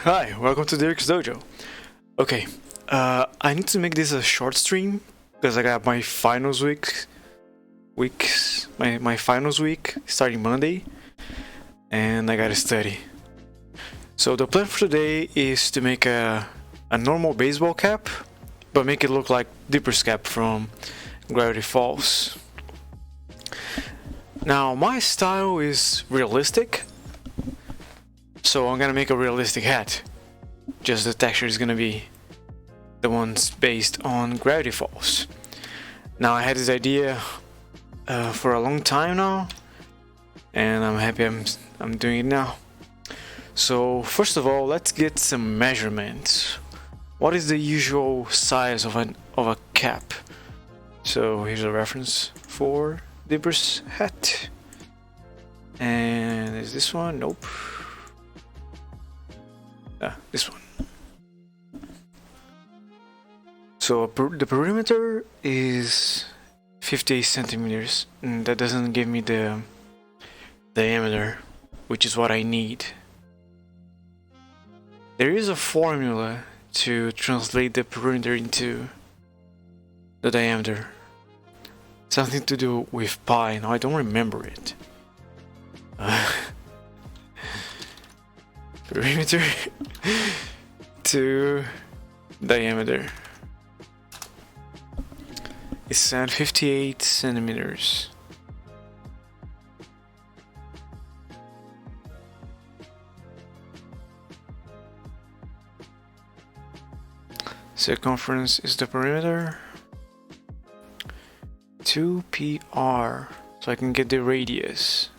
Hi, welcome to Daerik's Dojo. Okay, I need to make this a short stream because I got my finals my finals week starting Monday, and I gotta study. So the plan for today is to make a normal baseball cap, but make it look like Dipper's cap from Gravity Falls. Now my style is realistic, so I'm gonna make a realistic hat. Just the texture is gonna be the ones based on Gravity Falls. Now I had this idea for a long time now, and I'm happy I'm doing it now. So first of all, let's get some measurements. What is the usual size of a cap? So here's a reference for Dipper's hat. And is this one? Nope. This one. So the perimeter is 58 centimeters, and that doesn't give me the diameter, which is what I need. There is a formula to translate the perimeter into the diameter. Something to do with pi. Now I don't remember it. Perimeter to diameter. It's at 58 centimeters. Circumference is the perimeter. 2pr, so I can get the radius.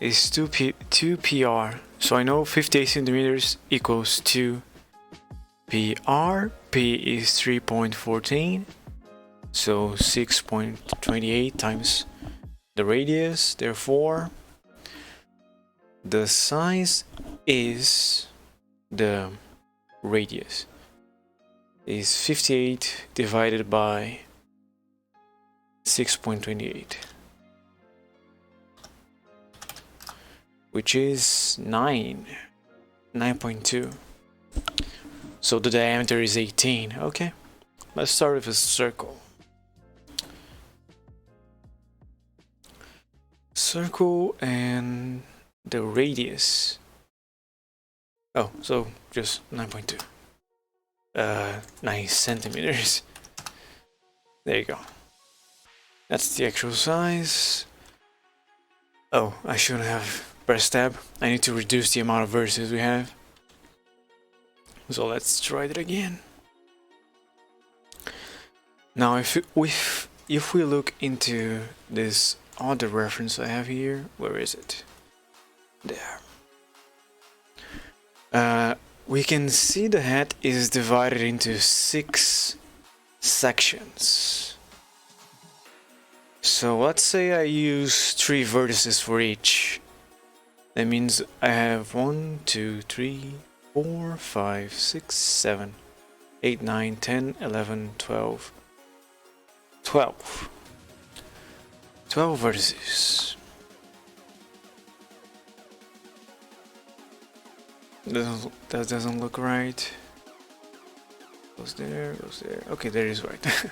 Is 2pr, so I know 58 centimeters equals 2 PR. P is 3.14, so 6.28 times the radius. Therefore, the size is the radius is 58 divided by 6.28, which is 9.2. So the diameter is 18. Okay, let's start with a circle. Circle and the radius. Oh, so just 9.2. 9 centimeters. There you go. That's the actual size. Oh, I shouldn't have pressed tab. I need to reduce the amount of vertices we have. So let's try that again. Now if we look into this other reference I have here, where is it? There. We can see the hat is divided into 6 sections. So let's say I use 3 vertices for each. That means I have 1, 2, 3, 4, 5, 6, 7, 8, 9, 10, 11, 12. 12 vertices. That doesn't look right. Goes there, goes there. Okay, that is right.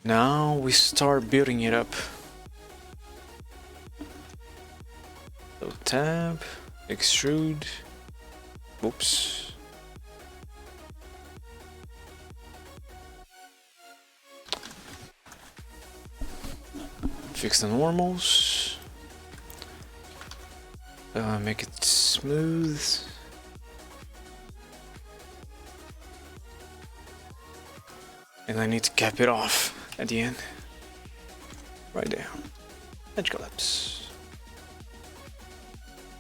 Now we start building it up. So tab, extrude. Oops. Fix the normals. Make it smooth. And I need to cap it off at the end. Right there. Edge collapse.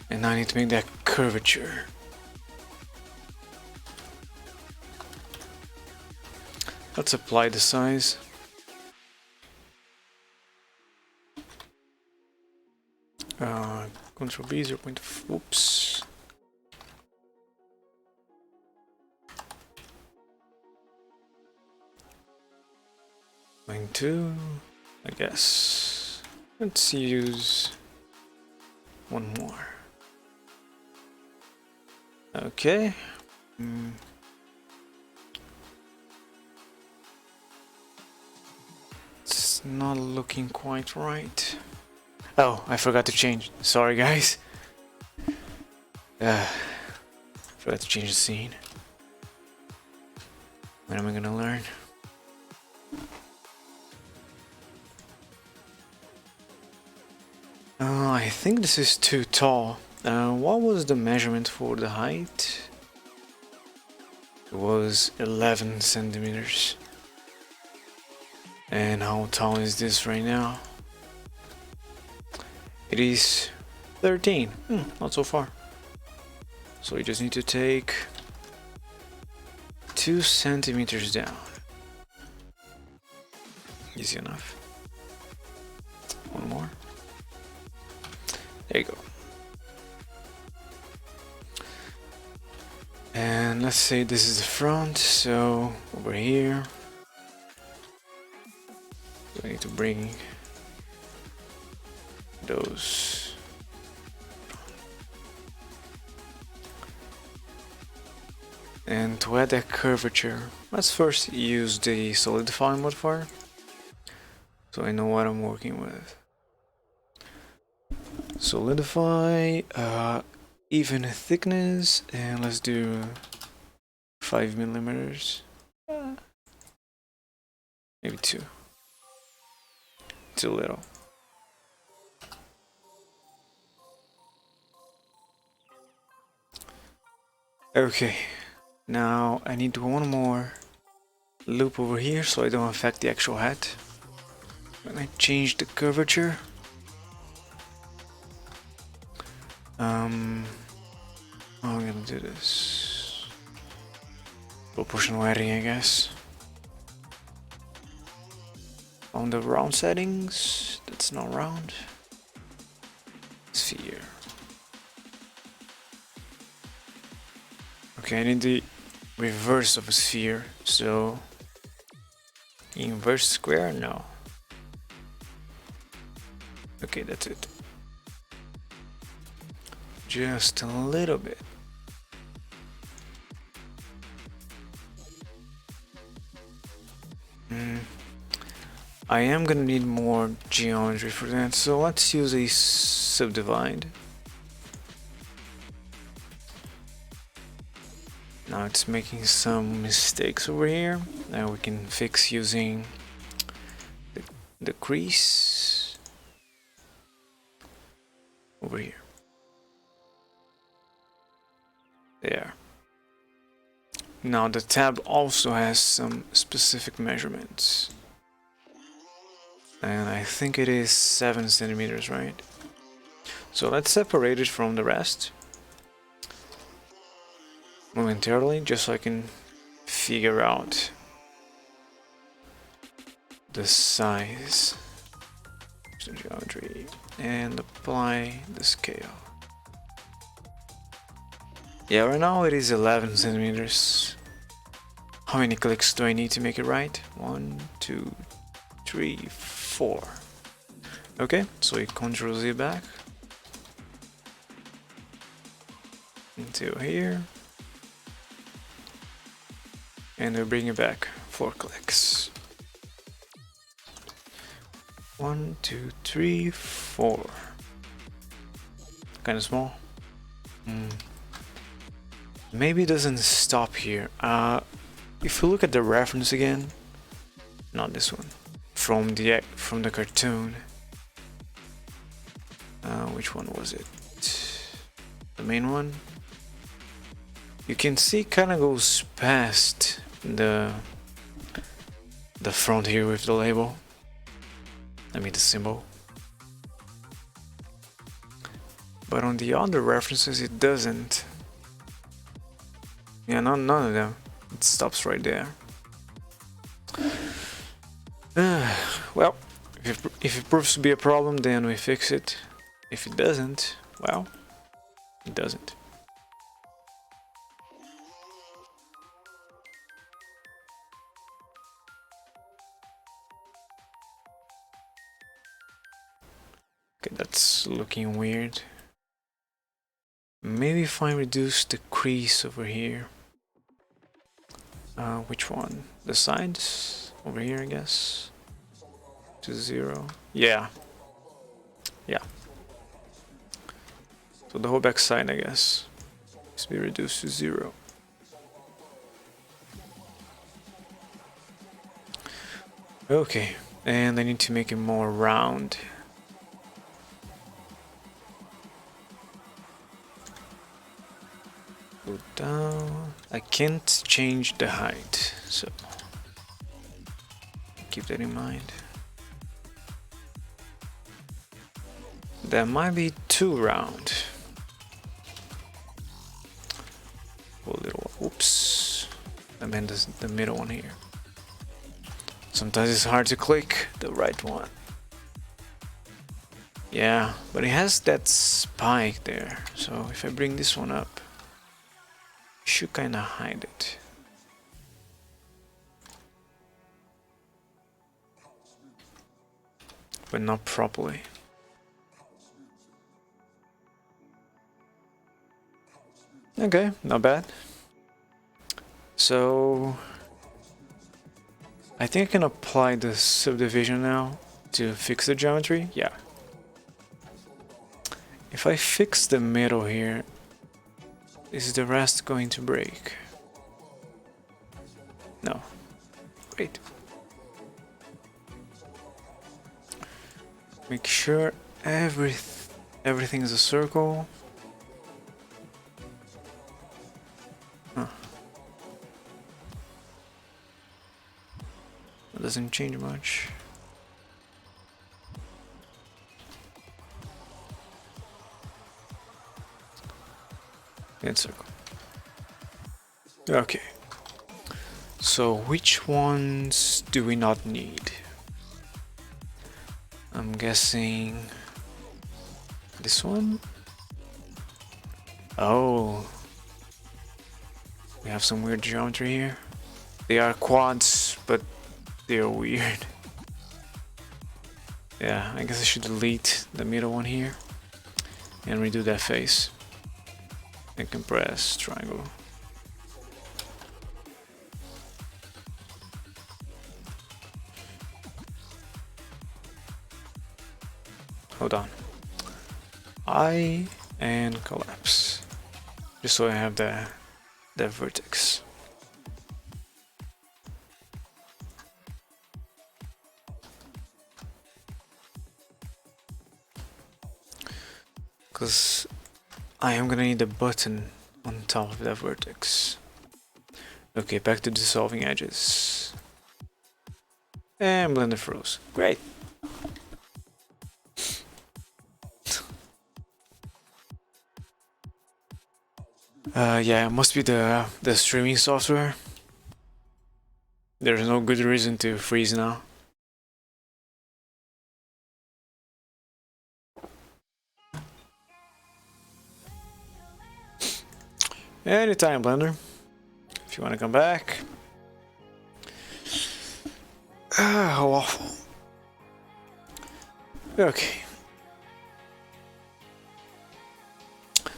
And now I need to make that curvature. Let's apply the size. Control B 0.5. Oops. Going to, I guess. Let's use one more. Okay. It's not looking quite right. Oh, I forgot to change. Sorry, guys. Forgot to change the scene. When am I gonna learn? I think this is too tall. What was the measurement for the height? It was 11 centimeters. And how tall is this right now? It is 13. Not so far. So you just need to take 2 centimeters down. Easy enough. One more. There you go. And let's say this is the front, so over here we need to bring those. And to add that curvature, let's first use the solidify modifier so I know what I'm working with. Solidify, even thickness, and let's do 5 millimeters. Maybe 2. Too little. Okay, now I need one more loop over here so I don't affect the actual hat. When I change the curvature, how am I gonna do this? Proportional adding, I guess. On the round settings, that's not round. Sphere. Okay, I need the reverse of a sphere, so inverse square, no. Okay, that's it. Just a little bit. I am gonna need more geometry for that, so let's use a subdivide. Now it's making some mistakes over here. Now we can fix using the crease over here. There. Now the tab also has some specific measurements. And I think it is 7 centimeters, right? So let's separate it from the rest momentarily, just so I can figure out the size. So geometry and apply the scale. Yeah, right now it is 11 centimeters. How many clicks do I need to make it right? 1, 2, 3, 4. Okay, so we Ctrl Z back into here, and we bring it back 4 clicks. 1, 2, 3, 4. Kind of small. Maybe it doesn't stop here. If you look at the reference again, not this one, from the cartoon. Which one was it? The main one. You can see it kind of goes past the front here with the label. I mean the symbol. But on the other references it doesn't. Yeah, none of them. It stops right there. Well, if it proves to be a problem, then we fix it. If it doesn't, well, it doesn't. Okay, that's looking weird. Maybe if I reduce the crease over here. Which one? The sides? Over here, I guess. To 0. Yeah. Yeah. So the whole back side, I guess, is be reduced to 0. Okay, and I need to make it more round. Go down. I can't change the height, so keep that in mind. That might be too round. A little, oops. I meant the middle one here. Sometimes it's hard to click the right one. Yeah, but it has that spike there. So if I bring this one up, it should kind of hide it. But not properly. Okay, not bad. So I think I can apply the subdivision now to fix the geometry. Yeah. If I fix the middle here, is the rest going to break? No. Great. Make sure everything is a circle. Huh. It doesn't change much. It's circle. Okay. So which ones do we not need? I'm guessing this one. Oh, we have some weird geometry here. They are quads, but they're weird. Yeah, I guess I should delete the middle one here and redo that face and compress triangle. Hold on. I and collapse, just so I have the vertex. Because I am gonna need a button on top of that vertex. Okay, back to dissolving edges. And Blender froze. Great. Yeah, it must be the streaming software. There's no good reason to freeze now. Anytime, Blender. If you want to come back. How awful. Okay.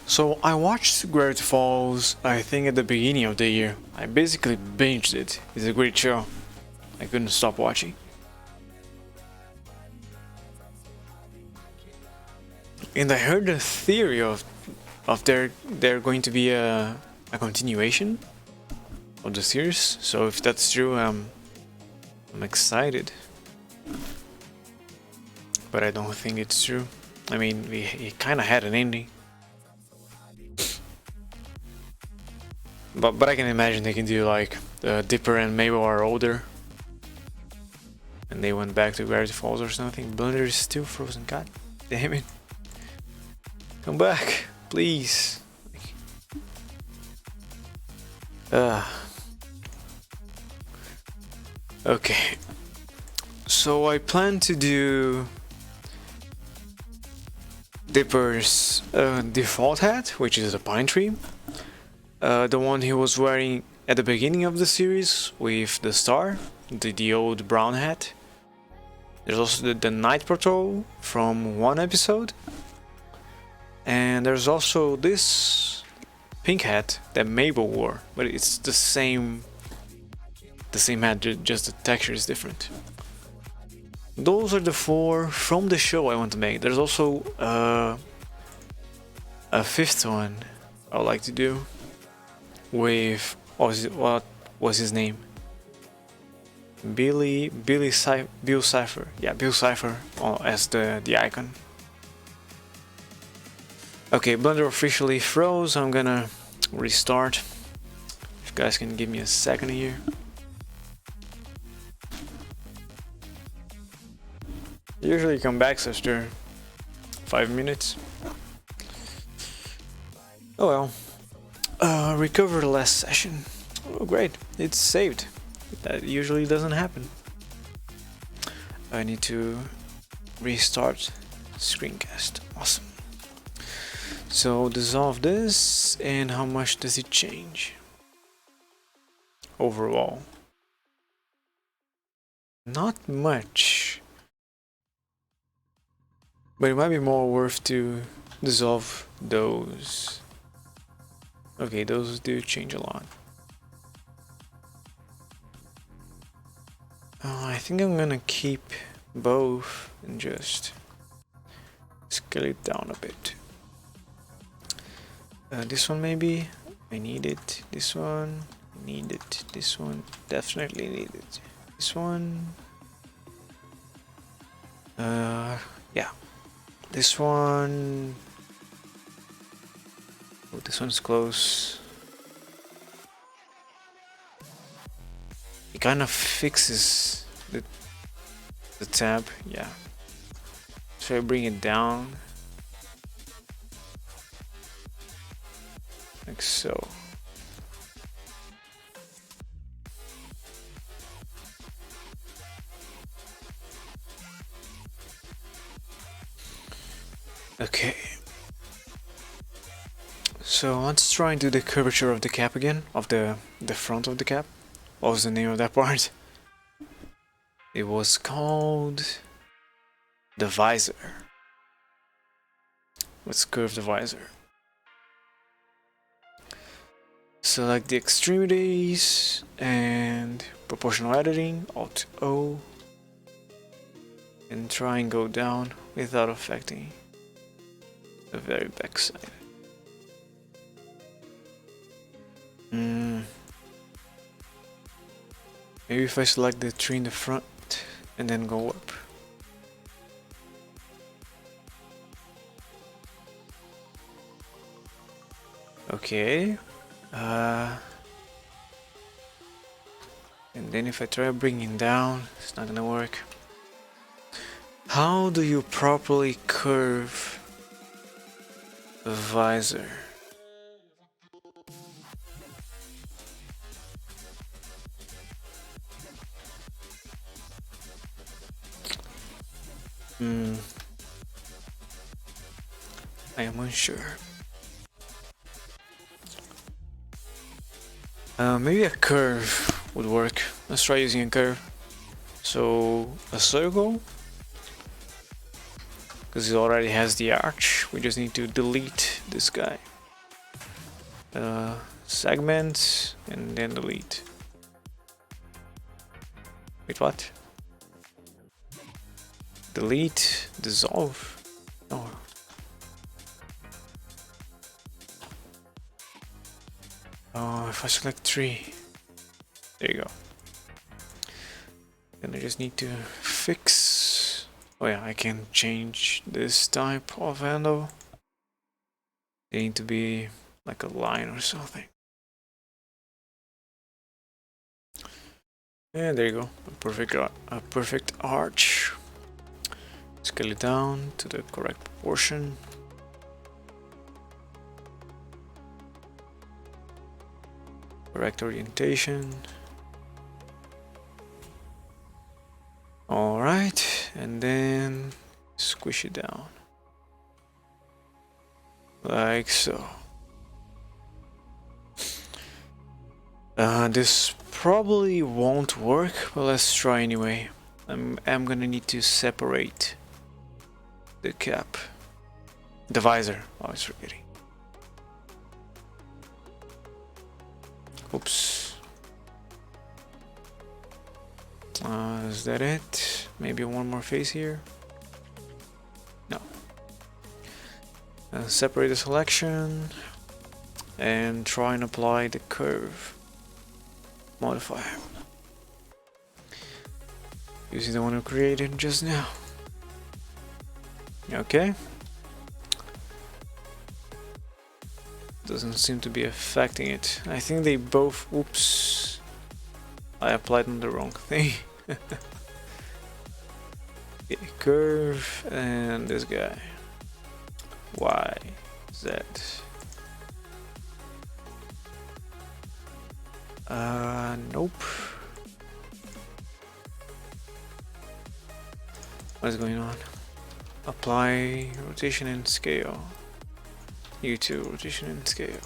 So I watched Gravity Falls, I think at the beginning of the year. I basically binged it. It's a great show. I couldn't stop watching. And I heard the theory of there going to be a continuation of the series. So if that's true, I'm excited. But I don't think it's true. I mean, it kind of had an ending. But I can imagine they can do like Dipper and Mable are older, and they went back to Gravity Falls or something. Blender is still frozen. God damn it! Come back, please. Okay. So I plan to do Dipper's default hat, which is a pine tree. The one he was wearing at the beginning of the series with the star, the old brown hat. There's also the Night Patrol from one episode. And there's also this pink hat that Mable wore, but it's the same hat, just the texture is different. Those are the 4 from the show I want to make. There's also a 5th one I would like to do with what was his name? Bill Cipher. Yeah, Bill Cipher as the icon. Okay, Blender officially froze. I'm gonna restart. If you guys can give me a second here. Usually come back after 5 minutes. Oh well. Recover the last session. Oh great, it's saved. That usually doesn't happen. I need to restart screencast. Awesome. So dissolve this, and how much does it change overall? Not much, but it might be more worth to dissolve those. Okay, those do change a lot. I think I'm gonna keep both and just scale it down a bit. This one maybe, I need it. This one, need it. This one, definitely need it. This one, yeah. This one, oh, this one's close. It kind of fixes the tab, yeah. So I bring it down. Like so. Okay. So let's try and do the curvature of the cap again, of the front of the cap. What was the name of that part? It was called the visor. Let's curve the visor. Select the extremities and proportional editing, Alt O, and try and go down without affecting the very back side. Maybe if I select the tree in the front and then go up. Okay. And then if I try bringing down, it's not gonna work. How do you properly curve the visor? I am unsure. Maybe a curve would work. Let's try using a curve. So a circle, because it already has the arch. We just need to delete this guy. Segment and then delete. Wait, what? Delete, dissolve. Oh. Oh, if I select tree, there you go. Then I just need to fix. Oh yeah, I can change this type of handle. They need to be like a line or something. And there you go, a perfect arch. Scale it down to the correct proportion. Correct orientation. Alright, and then squish it down. Like so. This probably won't work, but let's try anyway. I'm gonna need to separate the cap. The visor. Oh, it's forgetting. Oops. Is that it? Maybe one more face here? No. Separate the selection and try and apply the curve modifier using the one we created just now. Okay. Doesn't seem to be affecting it. I think they both... Oops. I applied on the wrong thing. Okay, curve and this guy. Y, Z. Nope. What is going on? Apply rotation and scale. U2 rotation and scale.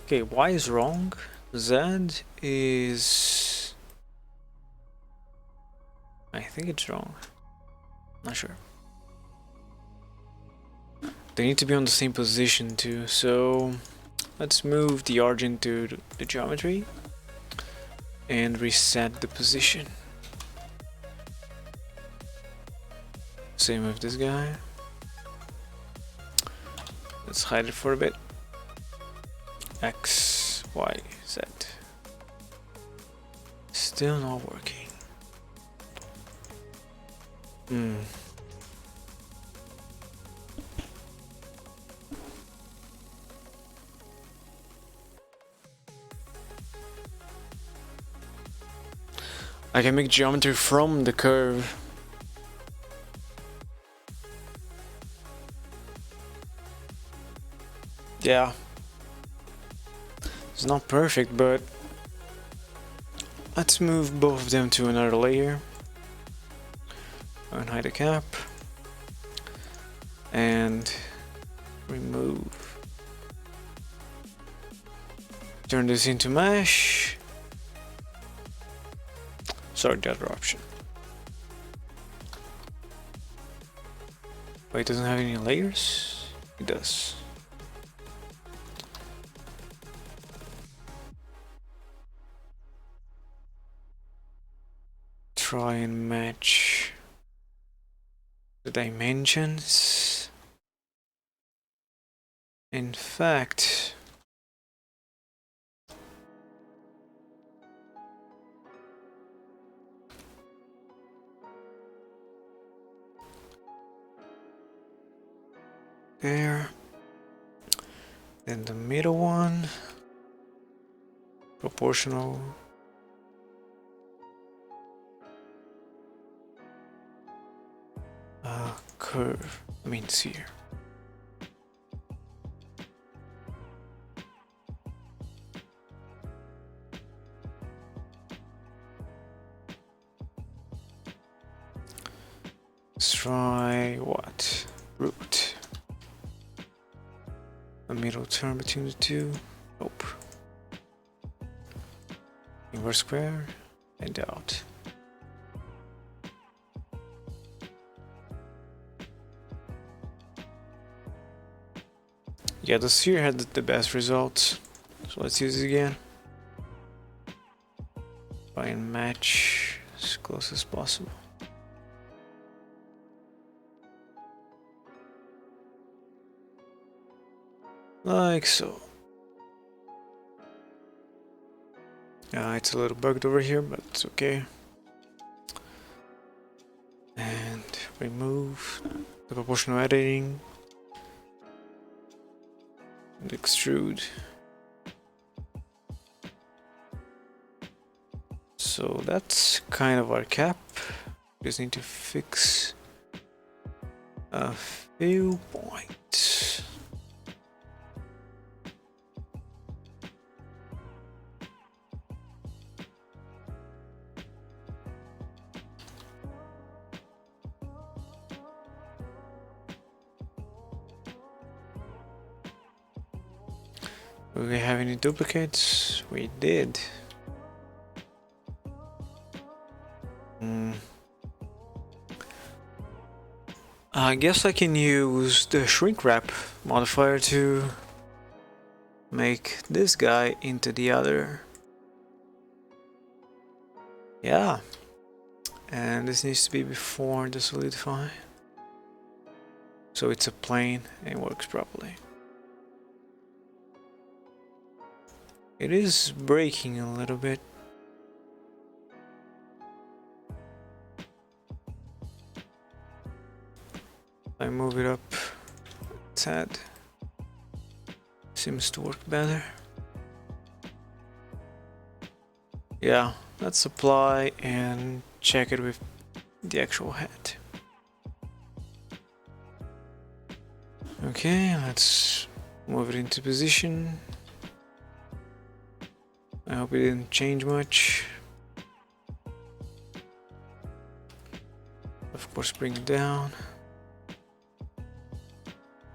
Okay, Y is wrong. Z is... I think it's wrong. Not sure. They need to be on the same position too, so let's move the origin to the geometry and reset the position. Same with this guy. Let's hide it for a bit. X, Y, Z. Still not working. I can make geometry from the curve. Yeah. It's not perfect, but let's move both of them to another layer. Unhide the cap. And remove. Turn this into mesh. Sorry, the other option. Wait, it doesn't have any layers? It does. Try and match the dimensions. In fact, there, then the middle one, proportional. Curve, I mean sphere. Let's try what? Root. A middle term between the two. Nope. Inverse square and out. Yeah, the sphere had the best results, so let's use it again. Try and match as close as possible. Like so. It's a little bugged over here, but it's okay. And remove the proportional editing. And extrude. So that's kind of our cap. Just need to fix a few points. Do we have any duplicates? We did. I guess I can use the shrink wrap modifier to make this guy into the other. Yeah. And this needs to be before the solidify. So it's a plane and works properly. It is breaking a little bit. I move it up a tad. Seems to work better. Yeah, let's apply and check it with the actual hat. Okay, let's move it into position. I hope it didn't change much. Of course, bring it down.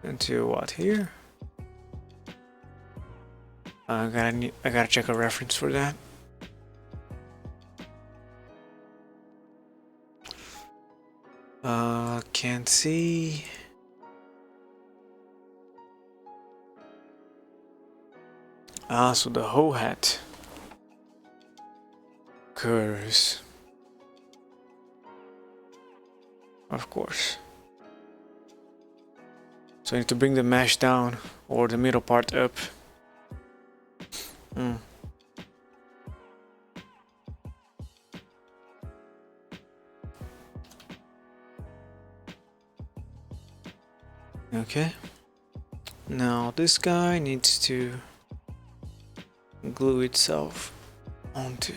Into what here? I gotta check a reference for that. Can't see. So the whole hat curves. Of course. So I need to bring the mesh down or the middle part up. Okay. Now this guy needs to glue itself onto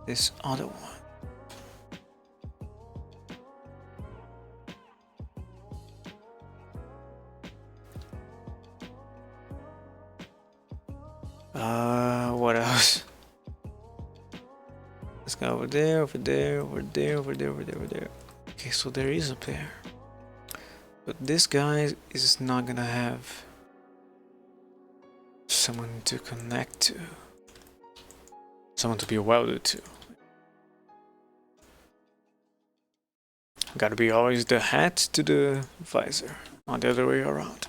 this other one. What else? Let's go over there, over there, over there, over there, over there, over there. Okay, so there is a pair. But this guy is not gonna have someone to connect to. Someone to be welded to. Gotta be always the hat to the visor, not the other way around.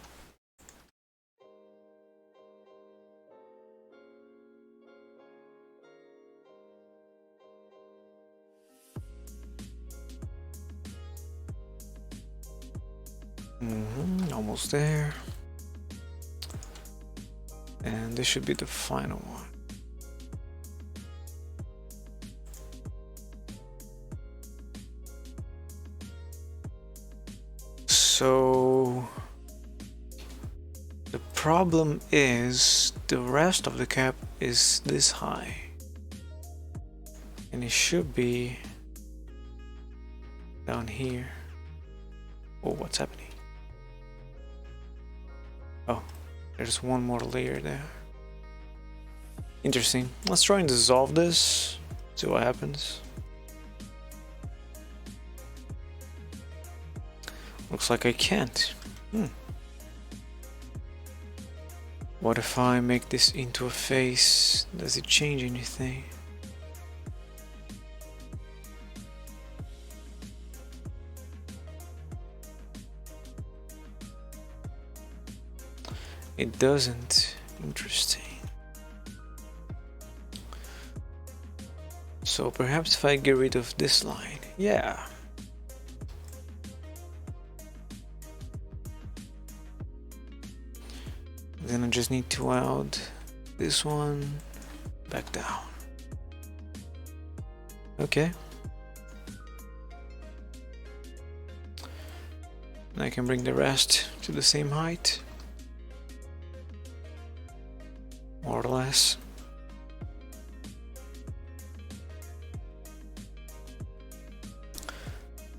Almost there. And this should be the final one. So the problem is the rest of the cap is this high. And it should be down here. Oh, what's happening? Oh, there's one more layer there. Interesting. Let's try and dissolve this. See what happens. Looks like I can't. What if I make this into a face? Does it change anything? It doesn't. Interesting. So perhaps if I get rid of this line, yeah. Then I just need to weld this one back down. Okay. And I can bring the rest to the same height. More or less.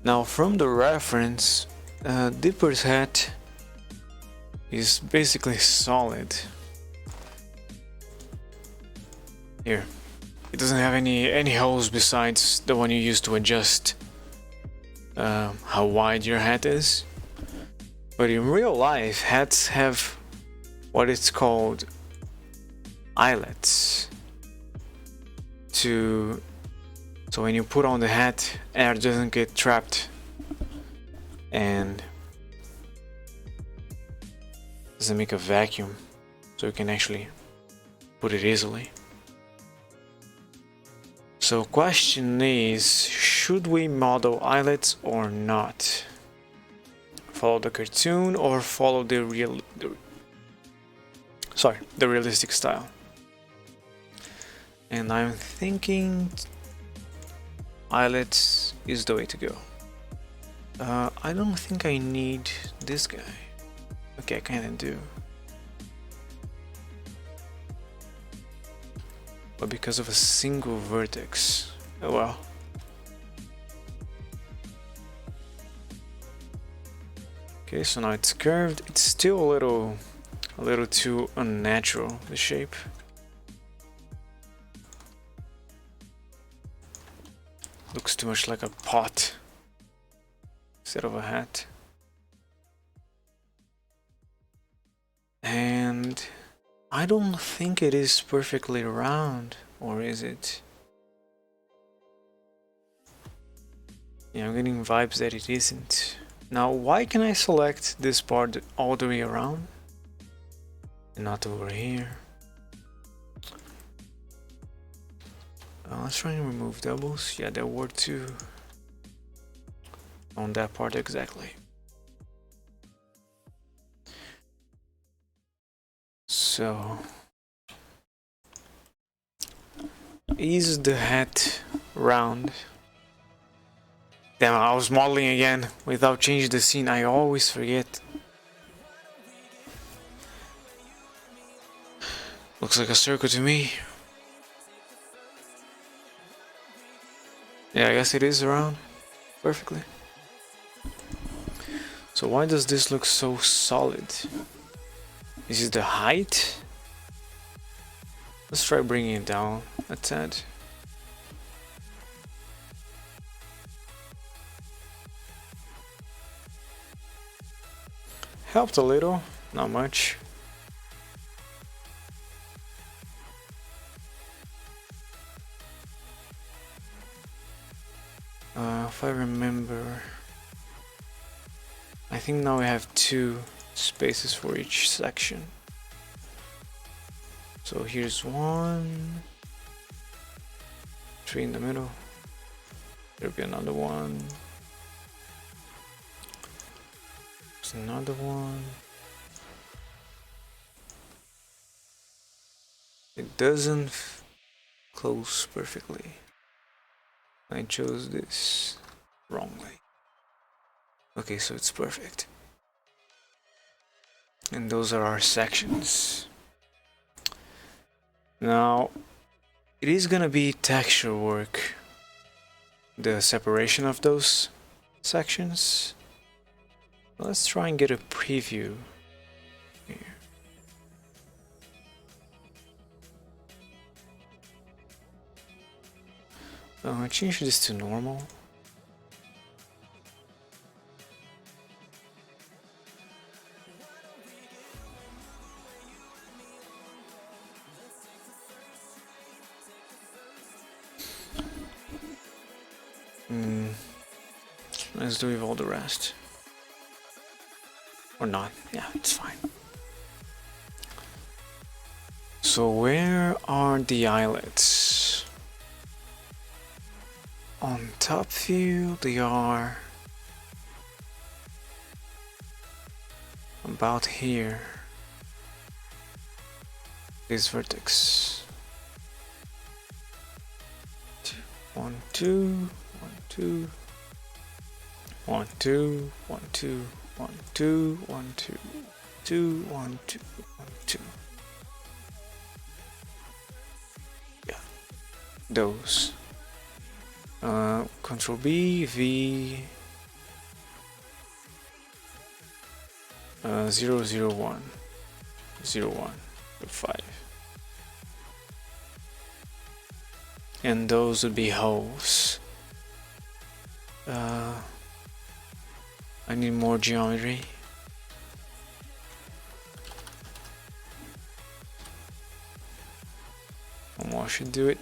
Now from the reference, Dipper's hat is basically solid. Here, it doesn't have any holes besides the one you use to adjust how wide your hat is. But in real life, hats have what it's called eyelets. So when you put on the hat, air doesn't get trapped and doesn't make a vacuum, so you can actually put it easily. So question is, should we model eyelets or not? Follow the cartoon or follow the realistic style? And I'm thinking eyelets is the way to go. I don't think I need this guy. Okay, I kinda do. But because of a single vertex. Oh well. Okay, so now it's curved. It's still a little too unnatural, the shape. Looks too much like a pot instead of a hat. And I don't think it is perfectly round, or is it? Yeah, I'm getting vibes that it isn't. Now, why can I select this part all the way around and not over here? Let's try and remove doubles. Yeah, there were two on that part exactly. So, is the hat round? Damn, I was modeling again without changing the scene. I always forget. Looks like a circle to me. Yeah, I guess it is round perfectly. So why does this look so solid? Is it the height? Let's try bringing it down a tad. Helped a little, not much. If I remember, I think now we have 2 spaces for each section. So here's 1, 3 in the middle. There'll be another one. There's another one. It doesn't close perfectly. I chose this wrongly. Okay, so it's perfect. And those are our sections. Now, it is gonna be texture work, the separation of those sections. Let's try and get a preview here. I change this to normal. Let's do with all the rest. Or not. Yeah, it's fine. So where are the eyelets? On top view, they are about here. This vertex. 1, 2, 1, 2, 1, 2, 1, 2, 1, 2, 1, 2, 2, 1, 2, 1, 2. Yeah, those. Control B, V, 0, 0, 1, 0, 1, 5. And those would be holes. I need more geometry. One more should do it.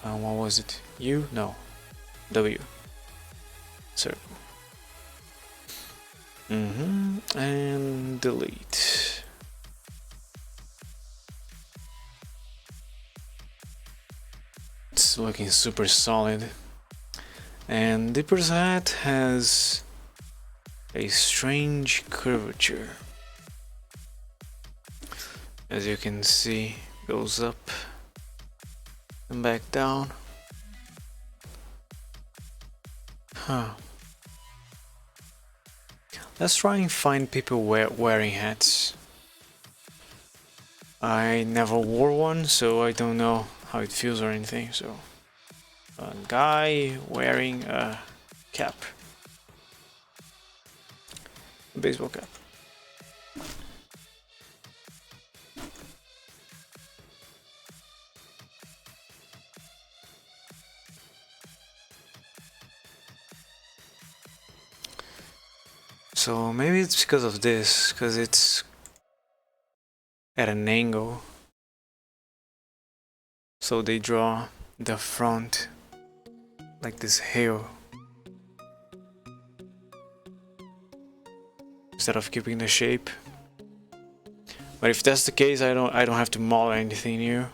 What was it? U? No. W. Circle. And delete. It's looking super solid. And Dipper's hat has a strange curvature. As you can see, goes up and back down. Huh. Let's try and find people wearing hats. I never wore one, so I don't know how it feels or anything. So, a guy wearing a cap, a baseball cap. So maybe it's because of this, because it's at an angle. So they draw the front like this hill instead of keeping the shape. But if that's the case, I don't have to model anything new.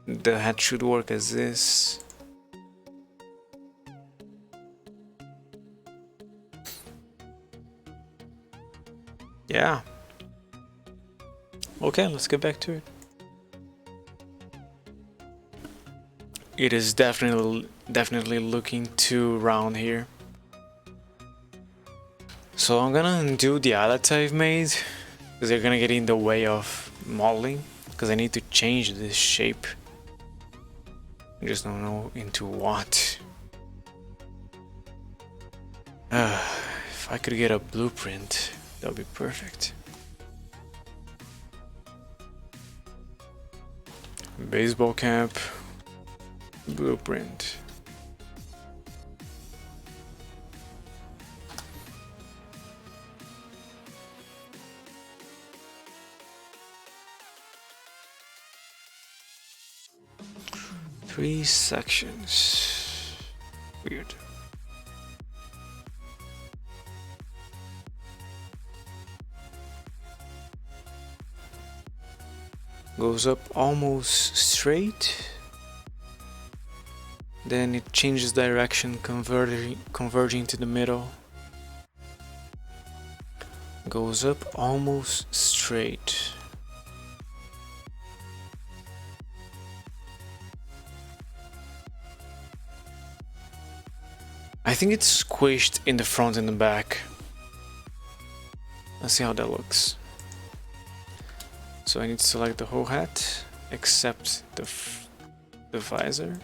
The hat should work as this. Yeah. Okay, let's get back to it. It is definitely looking too round here. So I'm gonna undo the highlights I've made, because they're gonna get in the way of modeling, because I need to change this shape. I just don't know into what. If I could get a blueprint, that would be perfect. Baseball cap, blueprint. Three sections. Weird. Goes up almost straight. Then it changes direction, converging to the middle. Goes up almost straight. I think it's squished in the front and the back. Let's see how that looks. So I need to select the whole hat, except the visor.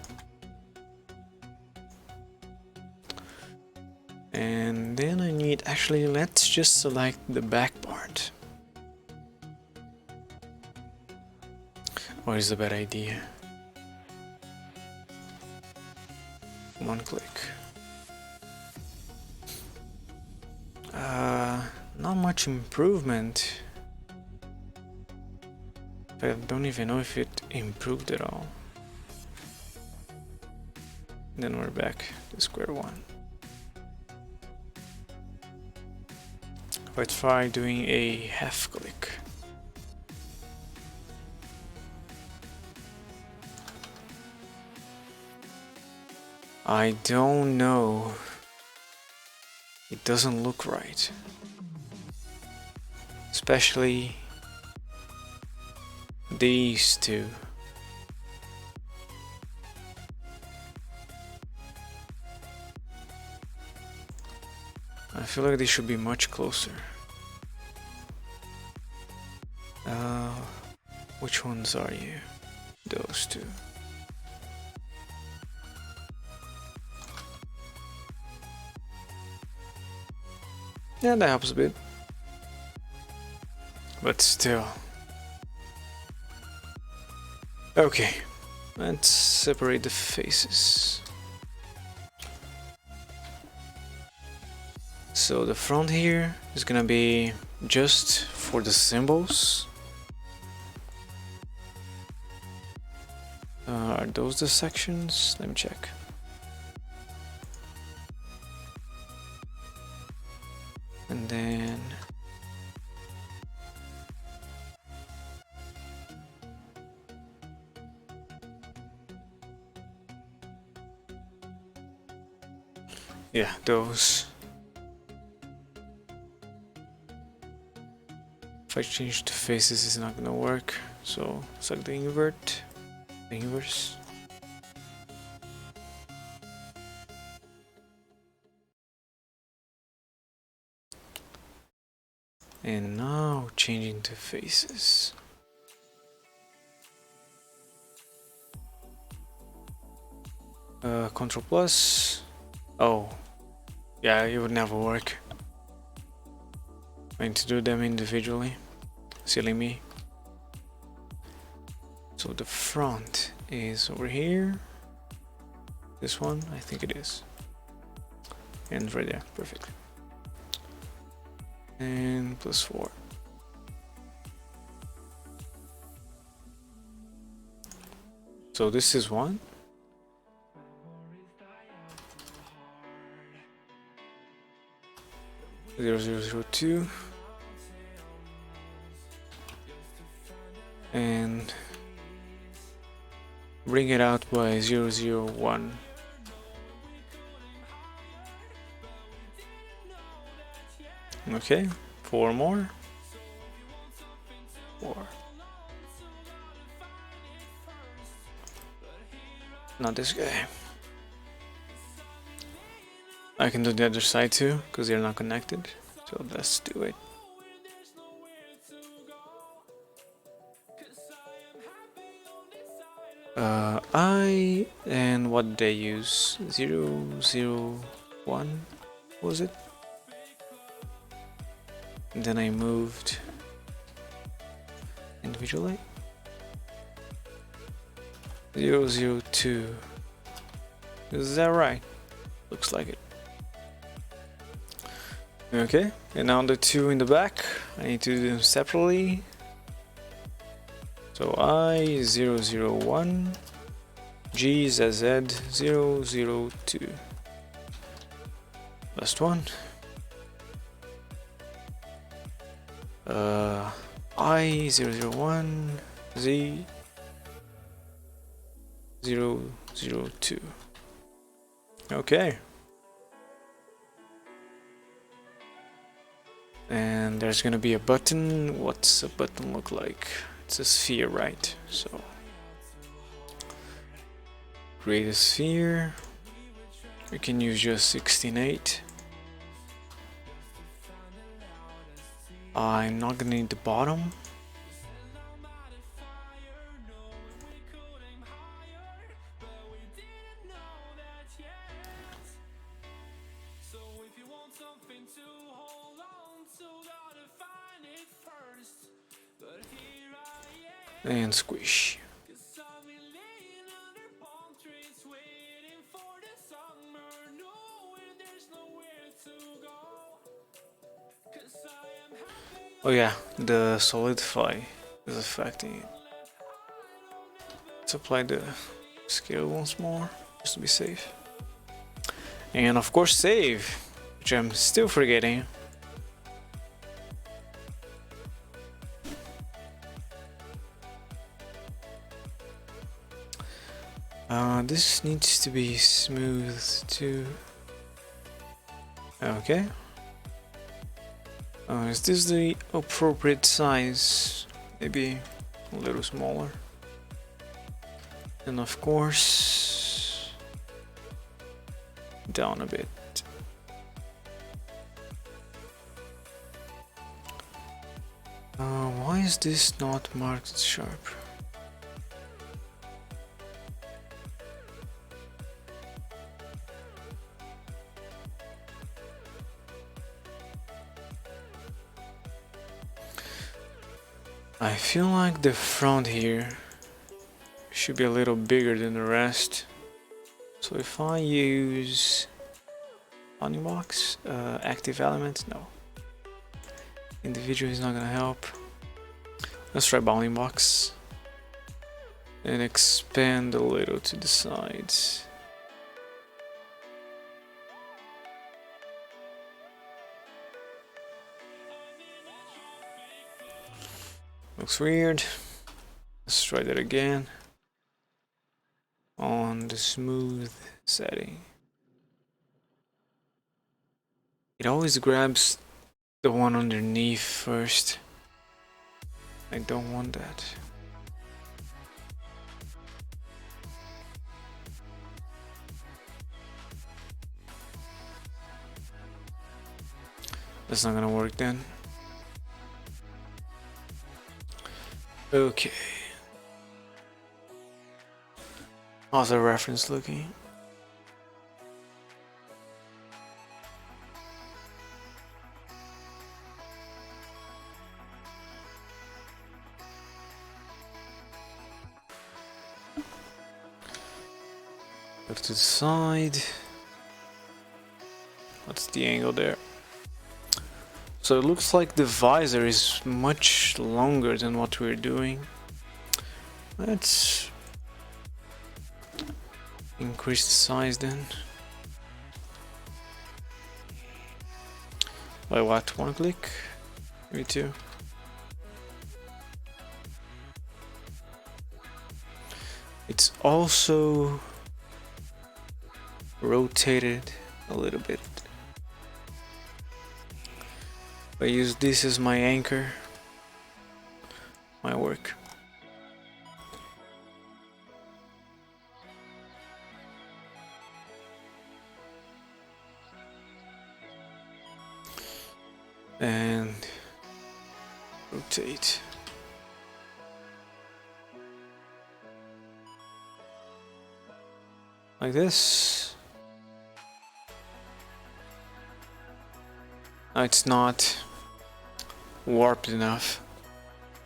And then I need, actually, let's just select the back part. Or is it a bad idea? One click. Not much improvement. I don't even know if it improved at all. Then we're back to square one. Let's try doing a half click. I don't know. It doesn't look right. Especially these two. I feel like they should be much closer. Which ones are you? Those two. Yeah, that helps a bit. But still. Okay, let's separate the faces. So the front here is gonna be just for the symbols. Are those the sections? Let me check. Yeah, those. If I change the faces, it's not gonna work. So select the invert, the inverse. And now changing the faces. Control plus. Oh, yeah, it would never work. I need to do them individually. Silly me. So the front is over here. This one, I think it is. And right there, perfect. And +4. So this is one. Zero, zero, zero, 2. And bring it out by 001. Okay, 4 more. 4. Not this guy. I can do the other side too, because they're not connected. So let's do it. And what they use 001 was it? And then I moved individually 002. Is that right? Looks like it. Okay, and now the 2 in the back, I need to do them separately. So I001 GZZ002. Last one. I001 Z002. Okay. And there's gonna be a button. What's a button look like? It's a sphere, right? So create a sphere. We can use just 16:8. I'm not gonna need the bottom. And squish. Oh yeah, the solidify is affecting it. Let's apply the scale once more, just to be safe. And of course save, which I'm still forgetting. This needs to be smooth too. Okay. Is this the appropriate size? Maybe a little smaller. And of course, down a bit. Why is this not marked sharp? I feel like the front here should be a little bigger than the rest. So if I use bounding box, active element, no. Individual is not gonna help. Let's try bounding box and expand a little to the sides. Looks weird. Let's try that again on the smooth setting. It always grabs the one underneath first. I don't want that. That's not gonna work then. Okay. How's the reference looking? Look to the side. What's the angle there? So it looks like the visor is much longer than what we're doing. Let's increase the size then. By what? One click? Maybe two. It's also rotated a little bit. I use this as my anchor, my work. And rotate. Like this. No, it's not warped enough,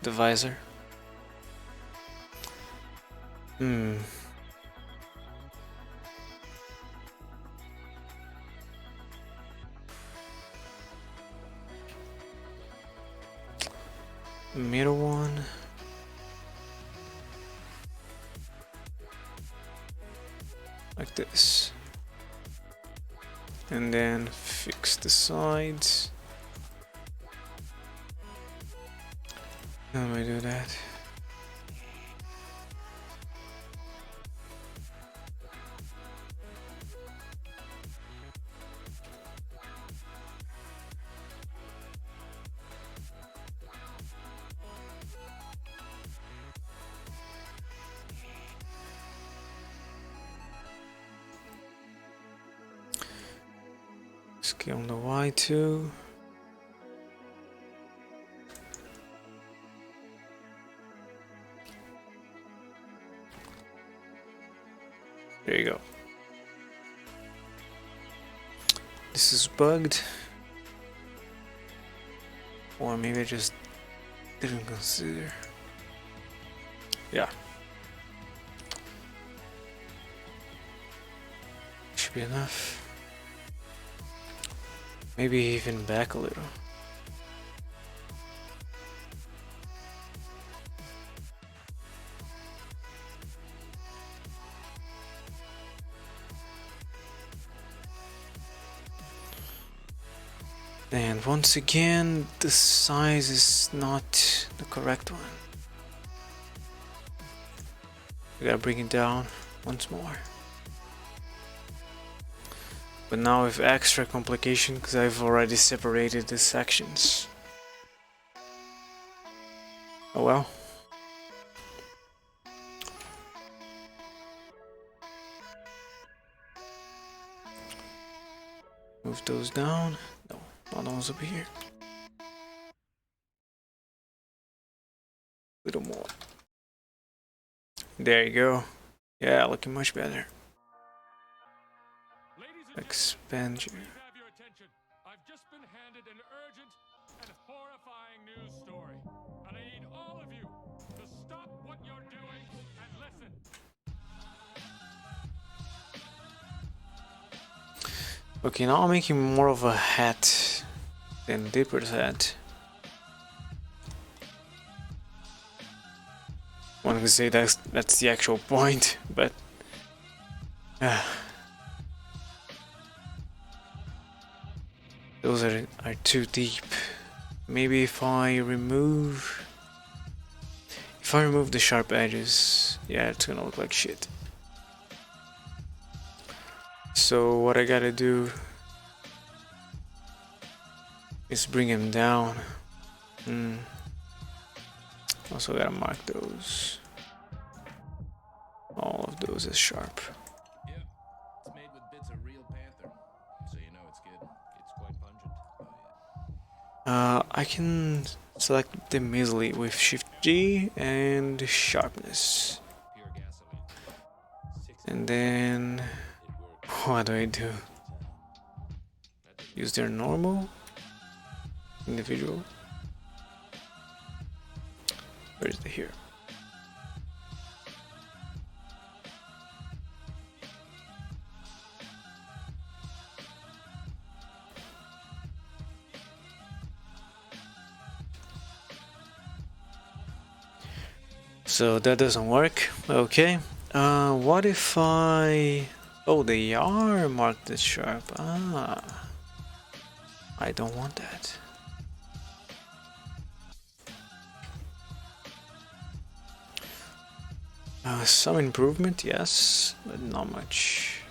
the visor. Middle one. Like this. And then fix the sides. How do I do that? Scale on the Y2. There you go. This is bugged. Or maybe I just didn't consider. Yeah. Should be enough. Maybe even back a little. And once again, the size is not the correct one. We gotta bring it down once more. But now with extra complication because I've already separated the sections. Oh well. Move those down. No, not the ones over here. A little more. There you go. Yeah, looking much better. Expand you. I've just been handed an urgent and horrifying news story, and I need all of you to stop what you're doing and listen. Okay, now I'm making more of a hat than Dipper's hat. One could say that's the actual point, but those are too deep. Maybe if I remove the sharp edges, yeah, it's gonna look like shit. So what I gotta do Let's bring him down. Also gotta mark those. All of those as sharp. Yep, it's made with bits of real panther, so you know it's good. It's quite pungent. Oh, I can select them easily with Shift G and sharpness. yeah. Pure gasoline. And then It works. what do I do? Use their normal individual. Where is the here? So that doesn't work. Okay. What if I... Oh, they are marked as sharp. Ah. I don't want that. Some improvement, yes, but not much.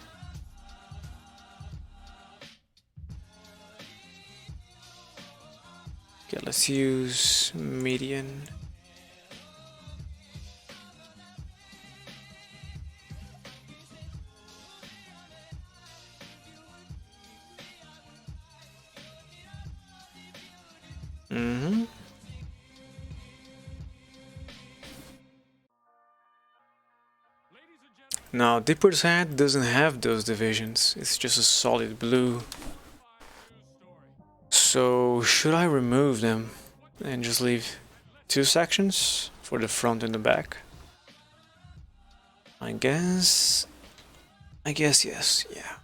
Okay, let's use median. Now, Dipper's hat doesn't have those divisions, it's just a solid blue. So, should I remove them and just leave 2 sections for the front and the back? I guess yes, yeah.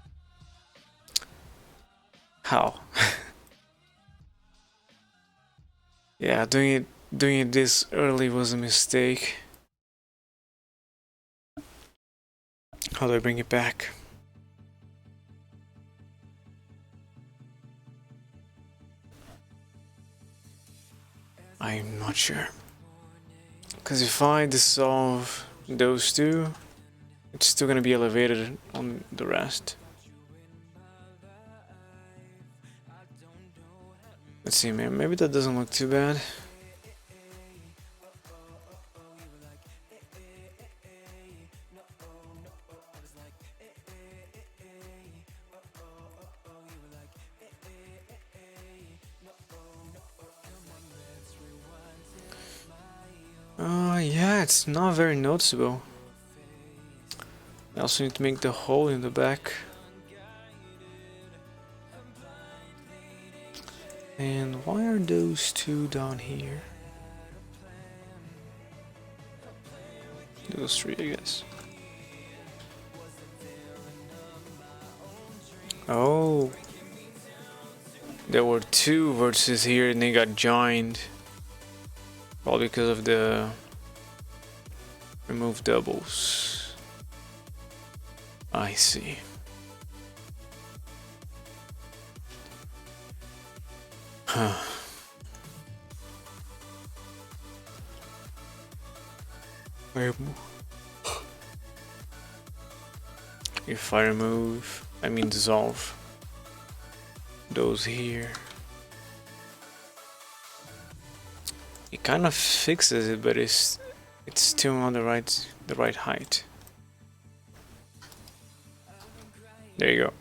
How? Yeah, doing it this early was a mistake. How do I bring it back? I'm not sure. Because if I dissolve those two, it's still gonna be elevated on the rest. Let's see, man. Maybe that doesn't look too bad. Yeah, it's not very noticeable. I also need to make the hole in the back. And why are those two down here? Those three, I guess. Oh. There were 2 vertices here and they got joined. Probably because of the remove doubles. I see. Huh. If I remove, I mean dissolve those here, it kind of fixes it, but it's still on the right height. There you go.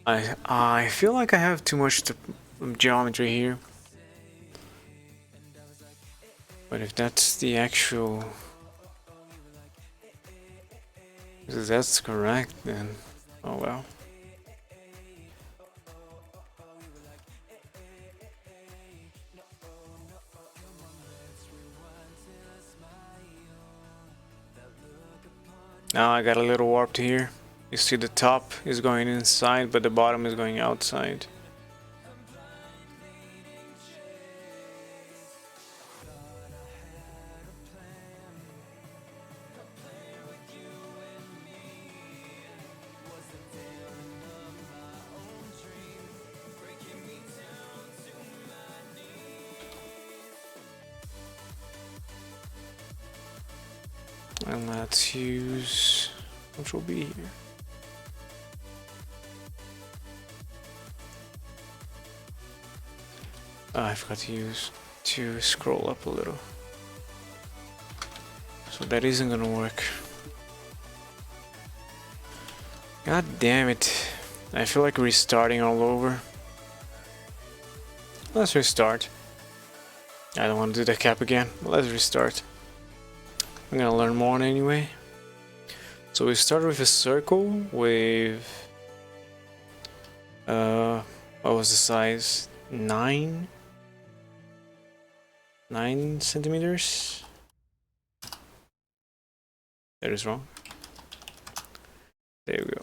I feel like I have too much geometry here, but if that's the actual, if that's correct, then oh well. Now I got a little warped here. You see the top is going inside, but the bottom is going outside. And let's use Control B here. I forgot to scroll up a little. So that isn't gonna work. God damn it. I feel like restarting all over. Let's restart. I don't want to do the cap again. Let's restart. I'm gonna learn more anyway. So we started with a circle with what was the size? 9 centimeters. That is wrong. There we go.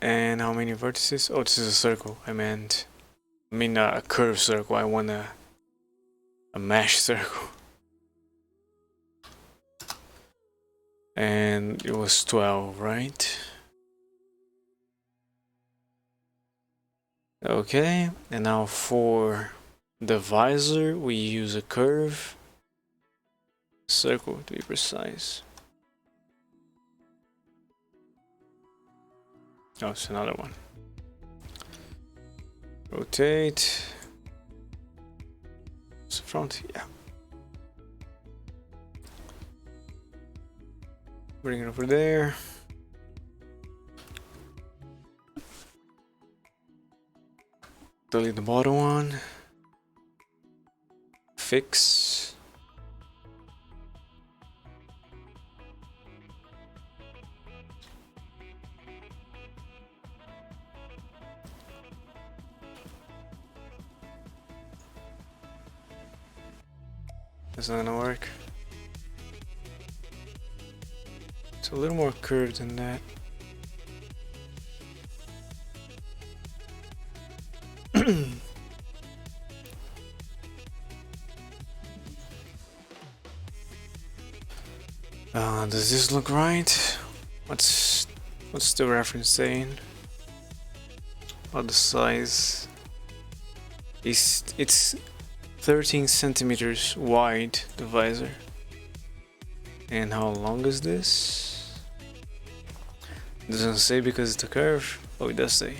And how many vertices? Oh, this is a circle. I mean a curved circle. I want a mesh circle. And it was 12, right? Okay, and now for the visor, we use a curve circle to be precise. Oh, it's another one. Rotate. It's the front, yeah. Bring it over there. Delete the bottom one. Fix. That's not gonna work. It's a little more curved than that. Does this look right? What's the reference saying? About the size? It's 13 centimeters wide, the visor. And how long is this? It doesn't say because it's a curve. Oh, it does say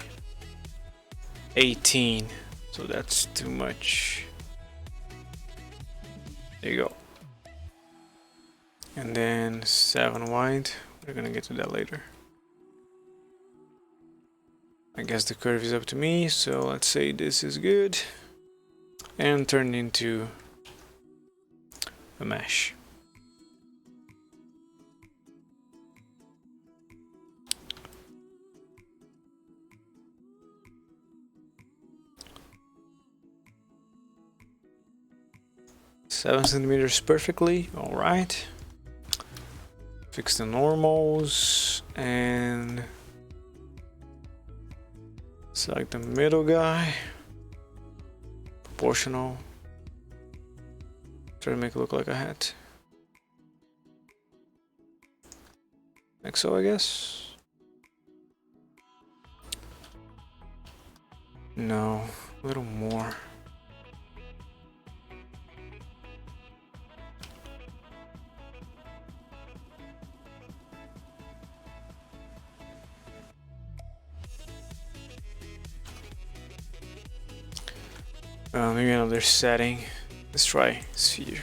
18, so that's too much. There you go. And then 7 wide. We're gonna get to that later. I guess the curve is up to me, so let's say this is good. And turn into a mesh. Seven centimeters perfectly, all right. Fix the normals and select the middle guy. Proportional. Try to make it look like a hat. Like so, I guess. No, a little more. Maybe another setting. Let's try sphere.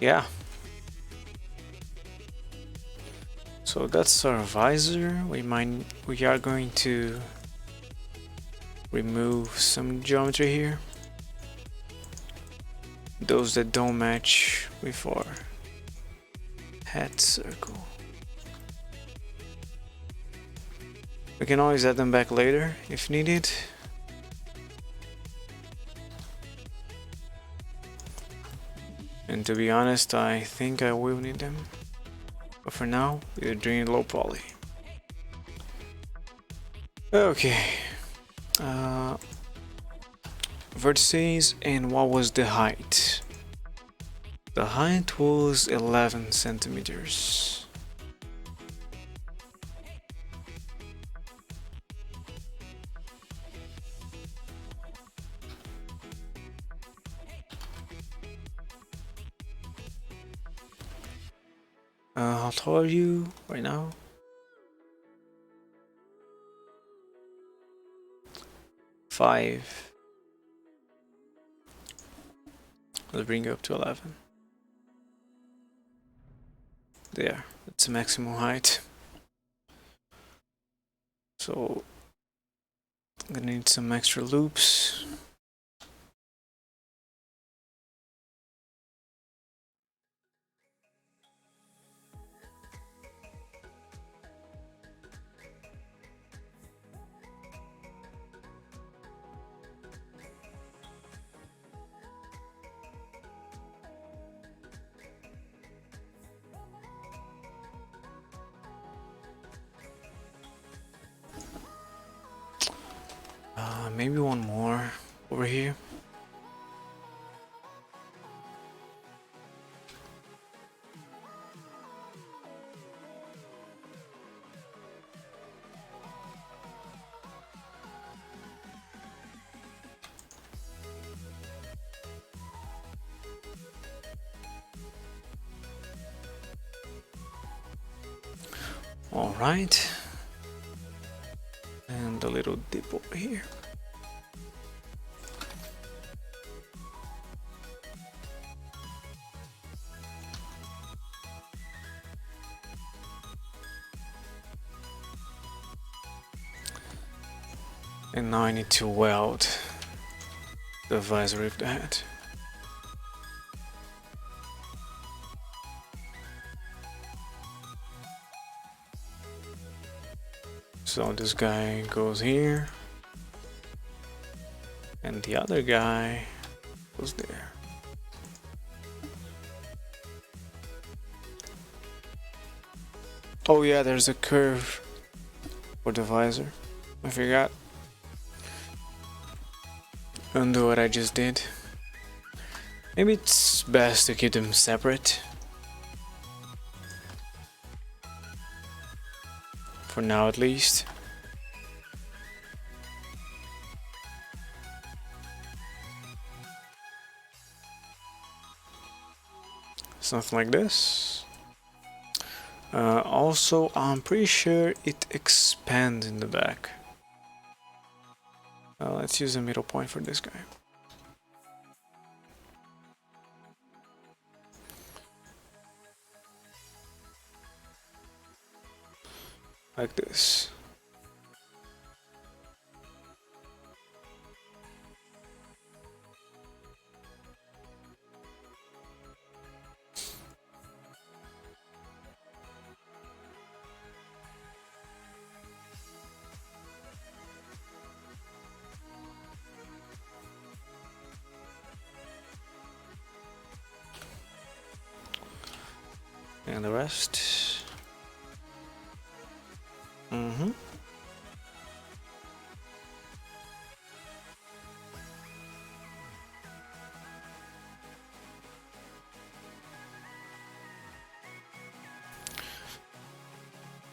Yeah. So that's our visor. We are going to remove some geometry here. Those that don't match with our hat circle. We can always add them back later if needed. And to be honest, I think I will need them. But for now, we're doing low poly. Okay. Vertices, and what was the height? The height was 11 centimeters. How tall are you right now? 5. Let's bring you up to 11. There, that's the maximum height. So I'm gonna need some extra loops. Maybe one more over here. All right. And a little dip over here. And now I need to weld the visor of the hat. So this guy goes here, and the other guy goes there. Oh yeah, there's a curve for the visor. I forgot. Undo what I just did. Maybe it's best to keep them separate. For now at least. Something like this. Also, I'm pretty sure it expands in the back. Let's use a middle point for this guy. Like this. And the rest.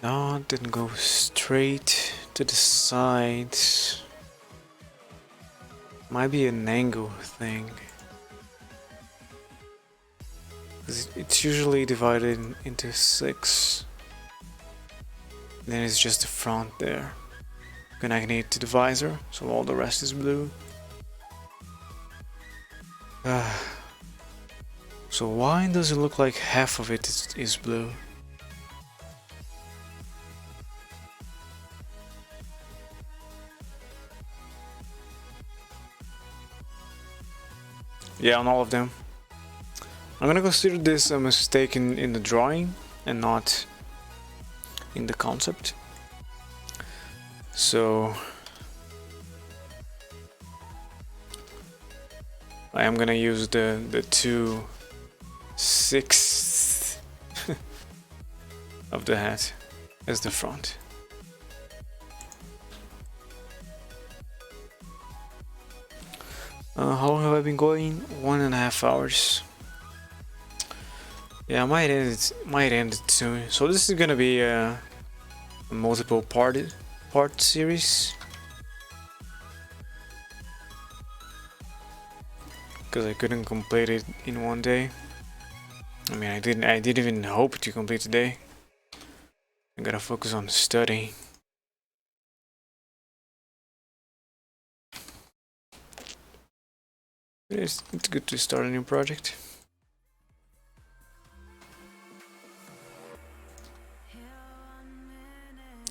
No, it didn't go straight to the sides. Might be an angle thing. It's usually divided into 6. Then it's just the front there. Connecting it to the visor, so all the rest is blue. So why does it look like half of it is blue? Yeah, on all of them. I'm gonna consider this a mistake in the drawing and not in the concept. So I am gonna use the 2/6 of the hat as the front. How long have I been going? 1.5 hours. Yeah, I might end it soon. So this is gonna be a multiple part series, because I couldn't complete it in one day. I mean, I didn't even hope to complete today. I gotta focus on studying. It's good to start a new project.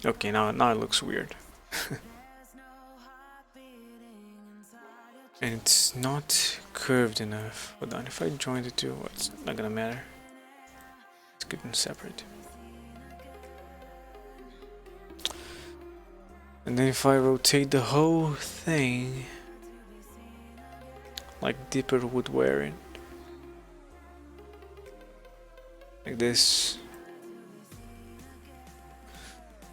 Okay, now it looks weird. And it's not curved enough. Hold on, if I join the two, it's not gonna matter. It's good and separate. And then if I rotate the whole thing, like Dipper would wear it, like this.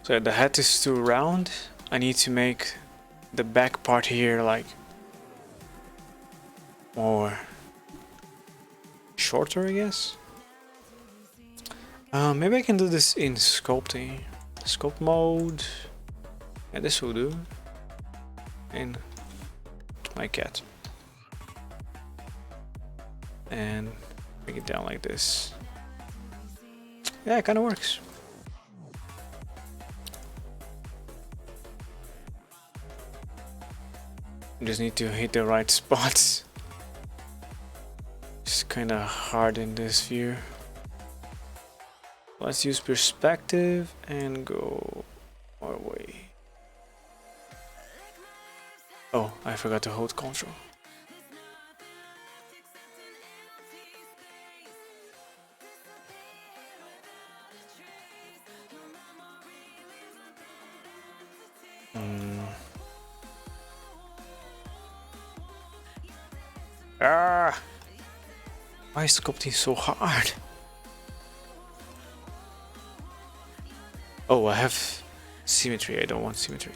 So the hat is too round. I need to make the back part here like more shorter, I guess. Maybe I can do this in sculpting. Sculpt mode. Yeah, this will do. And my cat. And bring it down like this. Yeah, it kind of works. Just need to hit the right spots. It's kind of hard in this view. Let's use perspective and go our way. Oh, I forgot to hold control. Ah! Why is sculpting so hard? Oh, I have symmetry. I don't want symmetry.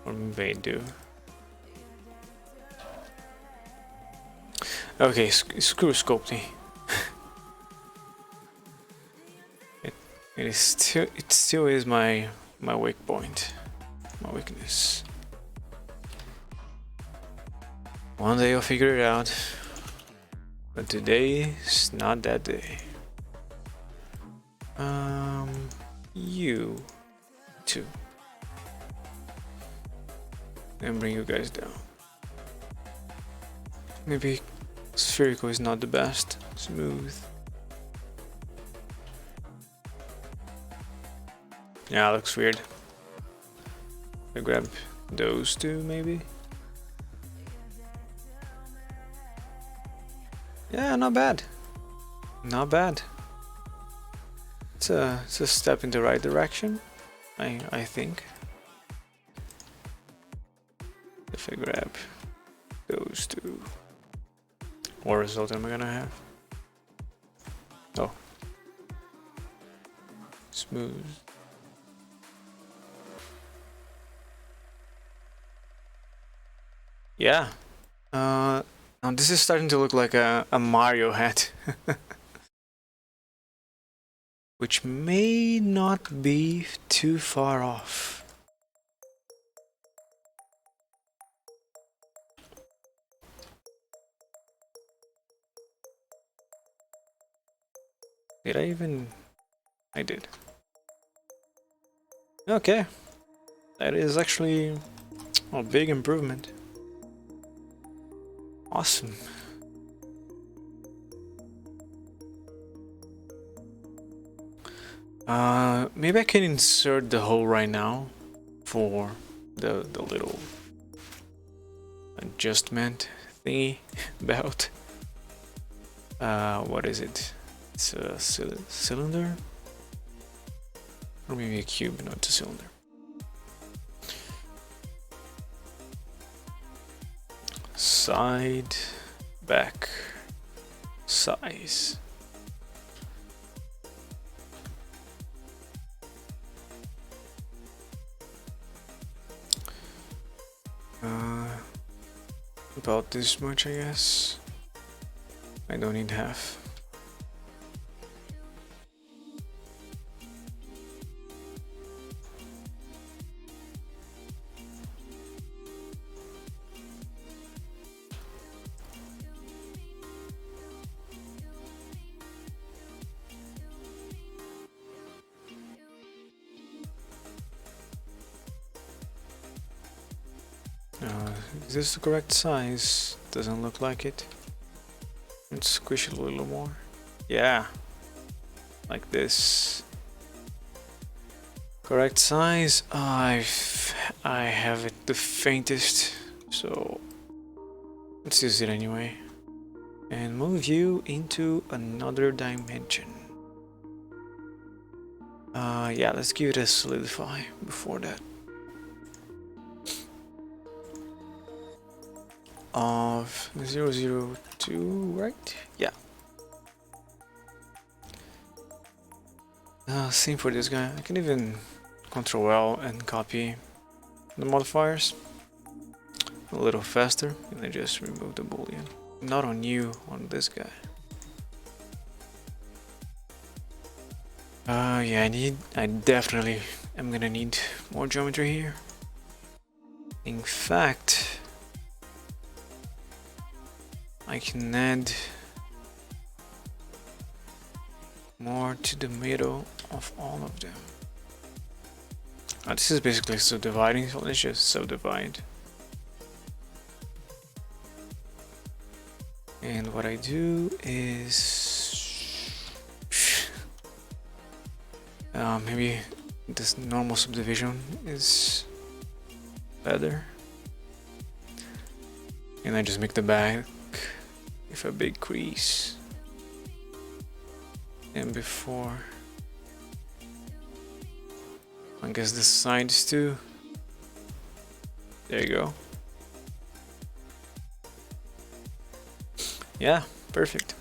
Or maybe I do. Okay, screw sculpting. it still is my weak point, my weakness. One day I'll figure it out, but today is not that day. You too, and bring you guys down. Maybe spherical is not the best. Smooth. Yeah, looks weird. I grab those two, maybe. Yeah, not bad. Not bad. It's a step in the right direction, I think. If I grab those two, what result am I gonna have? Oh, smooth. Yeah. Now this is starting to look like a Mario hat. Which may not be too far off. Did I even? I did. Okay. That is actually a big improvement. Awesome. Maybe I can insert the hole right now for the little adjustment thingy belt. What is it? It's a cylinder? Or maybe a cube, no, it's a cylinder. Side, back, size. About this much, I guess. I don't need half. Is this the correct size? Doesn't look like it. Let's squish it a little more. Yeah, like this. Correct size. I have it the faintest, so let's use it anyway. And move you into another dimension. Yeah, let's give it a solidify before that. Of 002, right? Yeah. Same for this guy. I can even Ctrl L and copy the modifiers a little faster, and then just remove the boolean. Not on you, on this guy. Yeah, I definitely am gonna need more geometry here. In fact, I can add more to the middle of all of them. This is basically subdividing, so let's just subdivide. And what I do is maybe this normal subdivision is better, and I just make the back with a big crease, and before I guess the sides too. There you go. Yeah, perfect.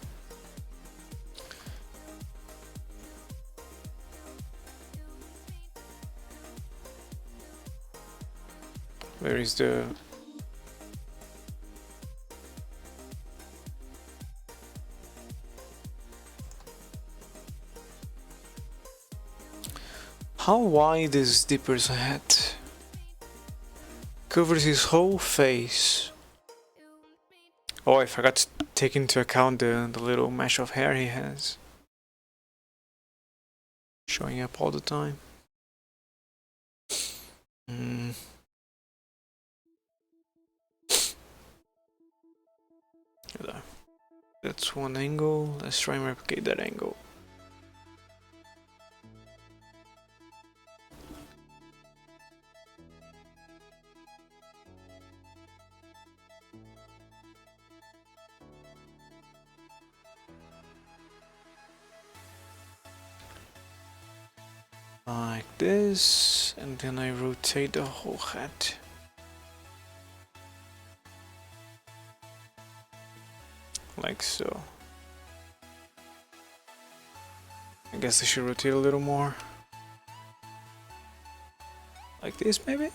Where is the... How wide is Dipper's hat? Covers his whole face. Oh, I forgot to take into account the little mesh of hair he has. Showing up all the time. That's one angle. Let's try and replicate that angle. Like this, and then I rotate the whole hat. Like so. I guess I should rotate a little more. Like this, maybe?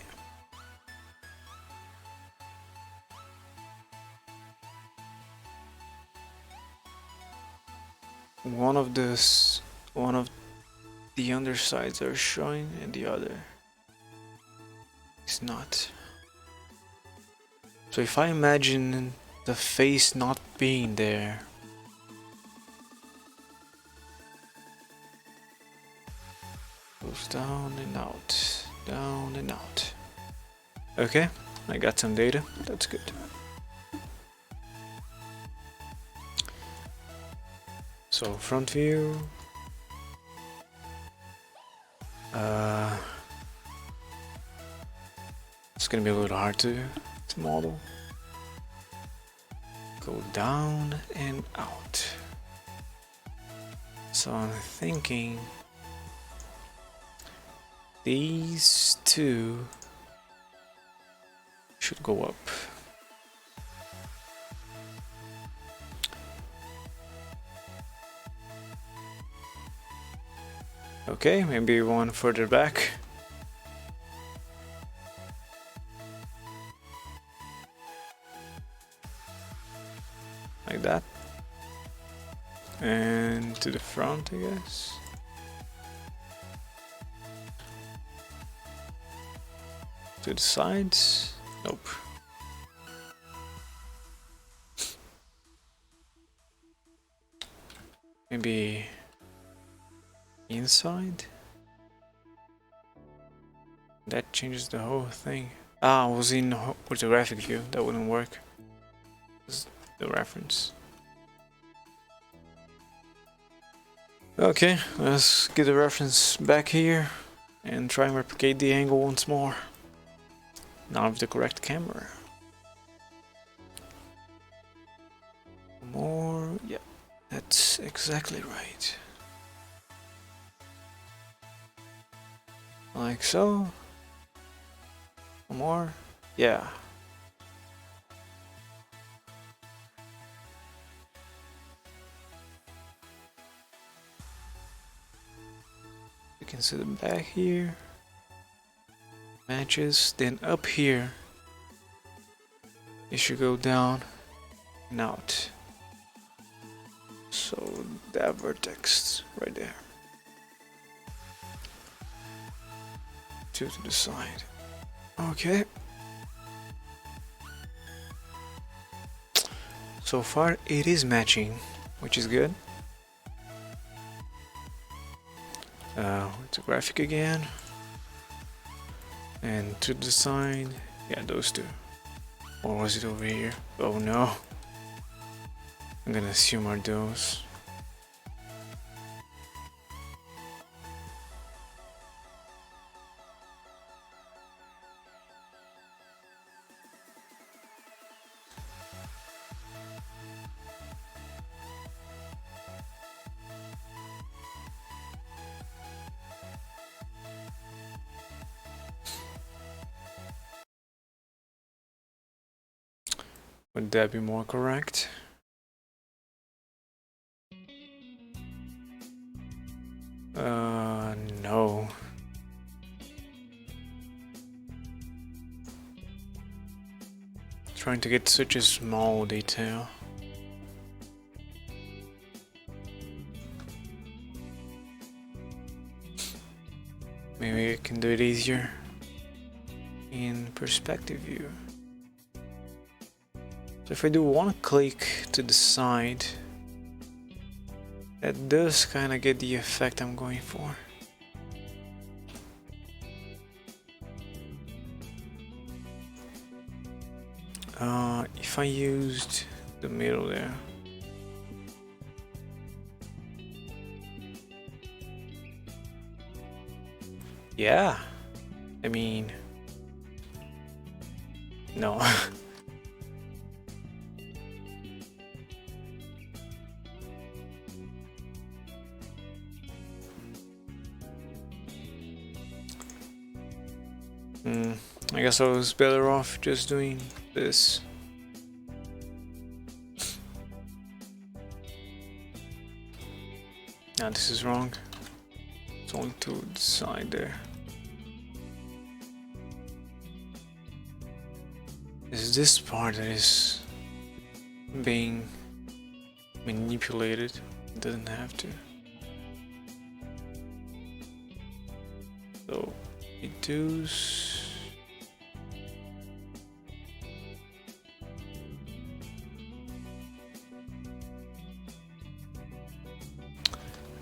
One of the undersides are showing and the other is not. So if I imagine the face not being there, goes down and out, down and out. Okay, I got some data, that's good. So front view, it's gonna be a little hard to model. Go down and out. So I'm thinking these two should go up. Okay, maybe one further back. Like that. And to the front, I guess. To the sides? Nope. Maybe inside? That changes the whole thing. Ah, I was in orthographic view. That wouldn't work. This is the reference. Okay, let's get the reference back here and try and replicate the angle once more. Now with the correct camera. More, yeah, that's exactly right. Like so. More, yeah. You can see the back here. Matches, then up here. It should go down and out. So that vertex right there. Two to the side. Okay. So far it is matching, which is good. It's a graphic again. And to the side, yeah, those two. Or was it over here? Oh no. I'm gonna assume are those. Would that be more correct? No. Trying to get such a small detail. Maybe I can do it easier in perspective view. So if I do one click to the side, that does kind of get the effect I'm going for. If I used the middle there. Yeah, I mean, no. I guess I was better off just doing this. Now this is wrong. It's only to the side there. Is this part that is being manipulated? It doesn't have to. So it does.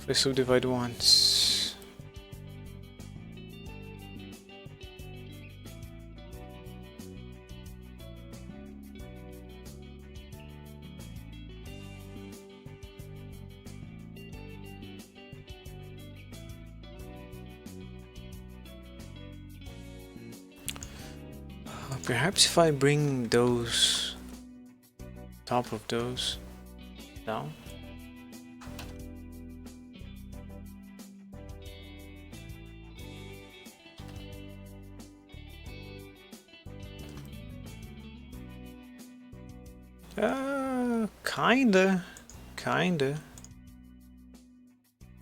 If I subdivide once, perhaps if I bring those, top of those down. Kinda.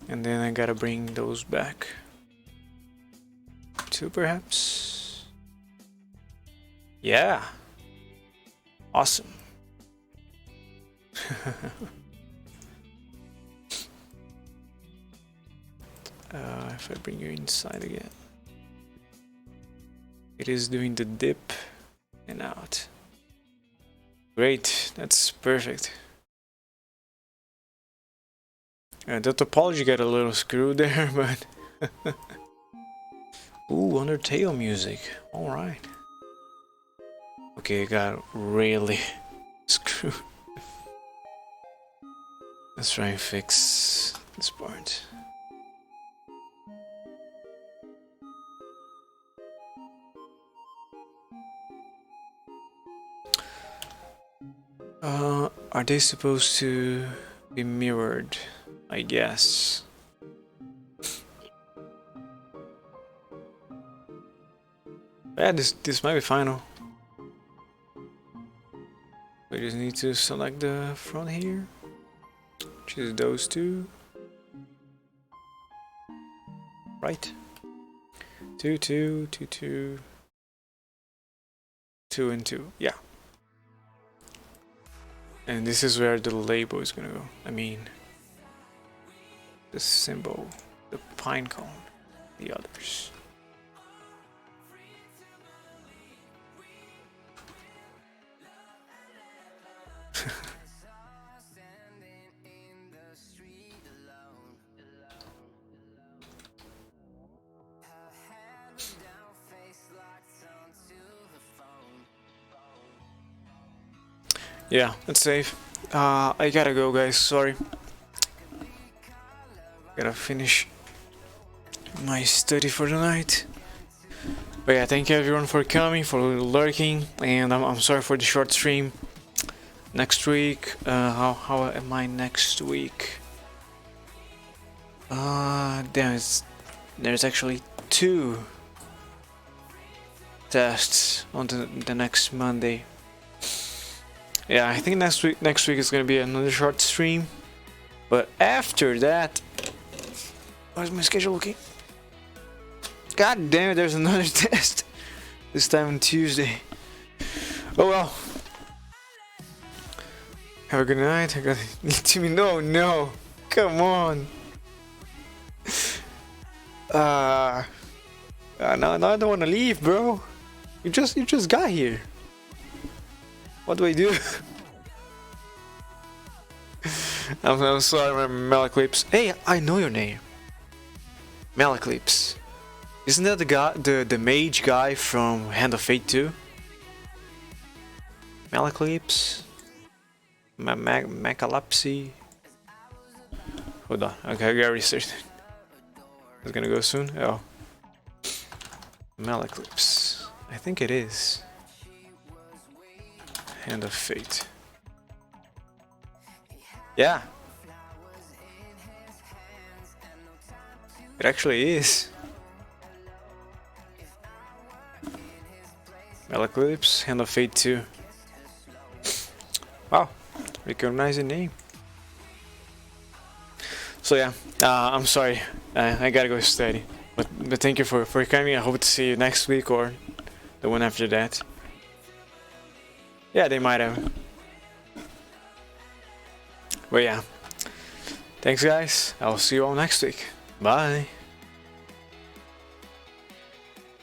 And then I gotta bring those back. Two, perhaps? Yeah. Awesome. If I bring you inside again. It is doing the dip and out. Great, that's perfect. The topology got a little screwed there, but... Ooh, Undertale music. Alright. Okay, I got really screwed. Let's try and fix this part. Are they supposed to be mirrored? I guess. Yeah, this might be final. We just need to select the front here. Choose those two. Right. 2, 2, 2, 2. 2 and 2. Yeah. And this is where the label is gonna go. I mean, the symbol, the pine cone, the others. Yeah, that's safe. I gotta go, guys. Sorry. Gotta finish my study for the night. But yeah, thank you everyone for coming, for lurking, and I'm sorry for the short stream. Next week, how am I next week? There's actually 2 tests on the next Monday. Yeah, I think next week is gonna be another short stream, but after that, how's my schedule looking? God damn it, there's another test. This time on Tuesday. Oh well. Have a good night. I got Timmy. No, come on. No, I don't want to leave, bro. You just got here. What do I do? I'm sorry, Malaclips. Hey, I know your name. Malaclips. Isn't that the guy, the mage guy from Hand of Fate 2? Malaclips? Macalapsy? Hold on, okay, I gotta research it. It's gonna go soon? Oh. Malaclips. I think it is. Hand of Fate. Yeah. It actually is. Malaclips, Hand of Fate 2. Wow, recognize the name. So yeah, I'm sorry, I gotta go study. But thank you for coming. I hope to see you next week or the one after that. Yeah, they might have. But yeah, thanks guys. I'll see you all next week. Bye.